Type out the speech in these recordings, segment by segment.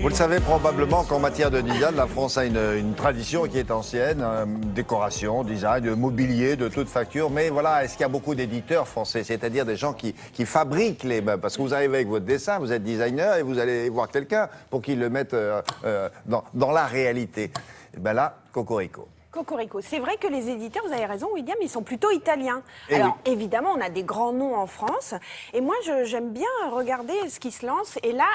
Vous le savez probablement qu'en matière de design, la France a une tradition qui est ancienne, décoration, design, de mobilier, de toute facture. Mais voilà, est-ce qu'il y a beaucoup d'éditeurs français, c'est-à-dire des gens qui fabriquent les meubles? Parce que vous arrivez avec votre dessin, vous êtes designer et vous allez voir quelqu'un pour qu'il le mette dans la réalité. Et bien là, cocorico. Cocorico. C'est vrai que les éditeurs, vous avez raison, William, ils sont plutôt italiens. Et alors, oui. évidemment, on a des grands noms en France. Et moi, j'aime bien regarder ce qui se lance. Et là,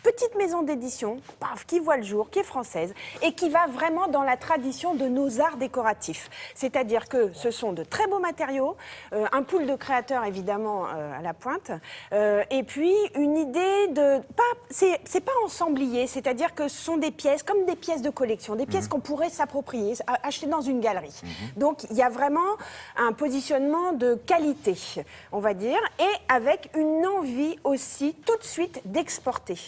petite maison d'édition, paf, qui voit le jour, qui est française et qui va vraiment dans la tradition de nos arts décoratifs. C'est-à-dire que ce sont de très beaux matériaux, un pool de créateurs évidemment à la pointe, et puis une idée de... C'est pas ensemblier, c'est-à-dire que ce sont des pièces, comme des pièces de collection, des pièces qu'on pourrait s'approprier, acheter dans une galerie. Donc il y a vraiment un positionnement de qualité, on va dire, et avec une envie aussi tout de suite d'exporter.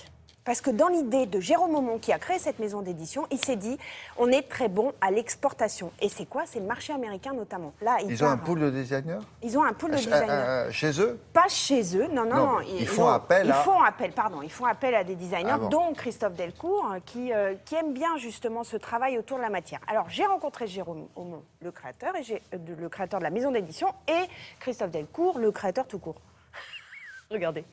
Parce que dans l'idée de Jérôme Aumont qui a créé cette maison d'édition, il s'est dit on est très bon à l'exportation. Et c'est quoi? C'est le marché américain notamment. Là, Ils ont un pool de designers? Ils ont un pool de designers. Chez eux? Pas chez eux, non. Ils font appel à des designers, dont Christophe Delcourt, qui aime bien justement ce travail autour de la matière. Alors, j'ai rencontré Jérôme Aumont, le créateur de la maison d'édition, et Christophe Delcourt, le créateur tout court. Regardez.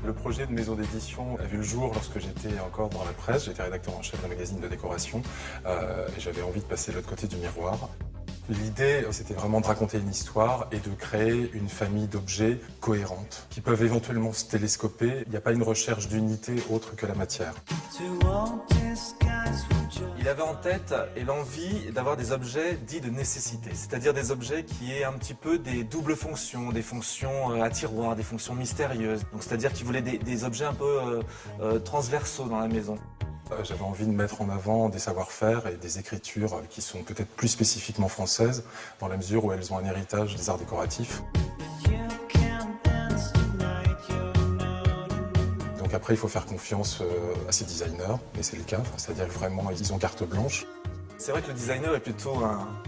Le projet de maison d'édition a vu le jour lorsque j'étais encore dans la presse. J'étais rédacteur en chef d'un magazine de décoration et j'avais envie de passer de l'autre côté du miroir. L'idée, c'était vraiment de raconter une histoire et de créer une famille d'objets cohérentes qui peuvent éventuellement se télescoper. Il n'y a pas une recherche d'unité autre que la matière. Il avait en tête et l'envie d'avoir des objets dits de nécessité, c'est-à-dire des objets qui aient un petit peu des doubles fonctions, des fonctions à tiroir, des fonctions mystérieuses. Donc, c'est-à-dire qu'il voulait des objets un peu transversaux dans la maison. J'avais envie de mettre en avant des savoir-faire et des écritures qui sont peut-être plus spécifiquement françaises, dans la mesure où elles ont un héritage des arts décoratifs. Donc après, il faut faire confiance à ces designers, et c'est le cas, c'est-à-dire que vraiment, ils ont carte blanche. C'est vrai que le designer est plutôt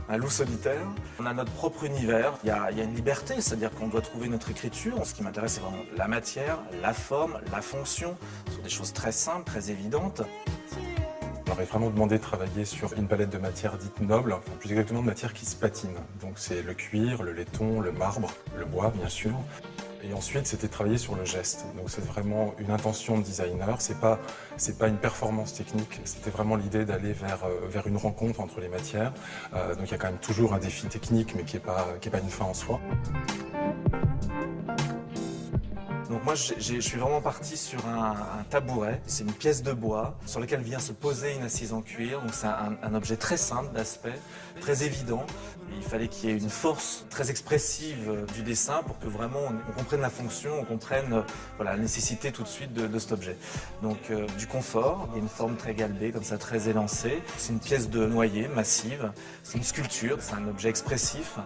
un loup solitaire. On a notre propre univers, il y a une liberté, c'est-à-dire qu'on doit trouver notre écriture. Ce qui m'intéresse, c'est vraiment la matière, la forme, la fonction. Ce sont des choses très simples, très évidentes. On aurait vraiment demandé de travailler sur une palette de matières dites nobles, enfin, plus exactement de matières qui se patinent. Donc c'est le cuir, le laiton, le marbre, le bois, bien sûr. Et ensuite, c'était de travailler sur le geste. Donc c'est vraiment une intention de designer, c'est pas une performance technique, c'était vraiment l'idée d'aller vers une rencontre entre les matières. Donc il y a quand même toujours un défi technique, mais qui est pas une fin en soi. Donc moi, je suis vraiment parti sur un tabouret. C'est une pièce de bois sur laquelle vient se poser une assise en cuir. Donc c'est un objet très simple d'aspect, très évident. Il fallait qu'il y ait une force très expressive du dessin pour que vraiment on comprenne la fonction, on comprenne la nécessité tout de suite de cet objet. Donc du confort, il y a une forme très galbée, comme ça, très élancée. C'est une pièce de noyer massive, c'est une sculpture, c'est un objet expressif.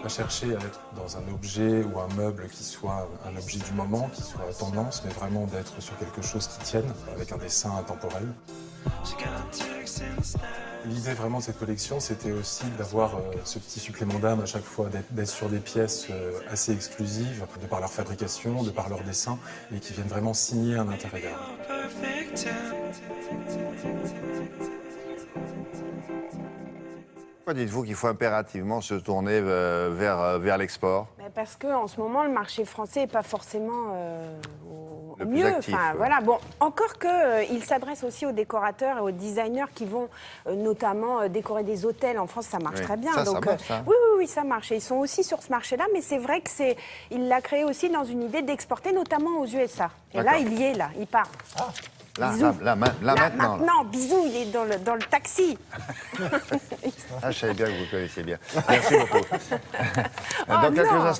Pas chercher à être dans un objet ou un meuble qui soit un objet du moment, qui soit à tendance, mais vraiment d'être sur quelque chose qui tienne, avec un dessin intemporel. L'idée vraiment de cette collection, c'était aussi d'avoir ce petit supplément d'âme à chaque fois, d'être sur des pièces assez exclusives, de par leur fabrication, de par leur dessin, et qui viennent vraiment signer un intérieur. Pourquoi dites-vous qu'il faut impérativement se tourner vers l'export? Parce qu'en ce moment, le marché français n'est pas forcément le mieux. plus actif, Enfin, voilà. Bon, encore qu'il s'adresse aussi aux décorateurs et aux designers qui vont notamment décorer des hôtels. En France, ça marche très bien. Ça, donc, ça marche, ça. Oui, ça marche. Et ils sont aussi sur ce marché-là, mais c'est vrai il l'a créé aussi dans une idée d'exporter, notamment aux USA. Et là, il y est, il part. Ah. Là, maintenant. Non, bisous, il est dans le taxi. Je savais bien que vous connaissiez bien. Merci beaucoup. Dans quelques instants.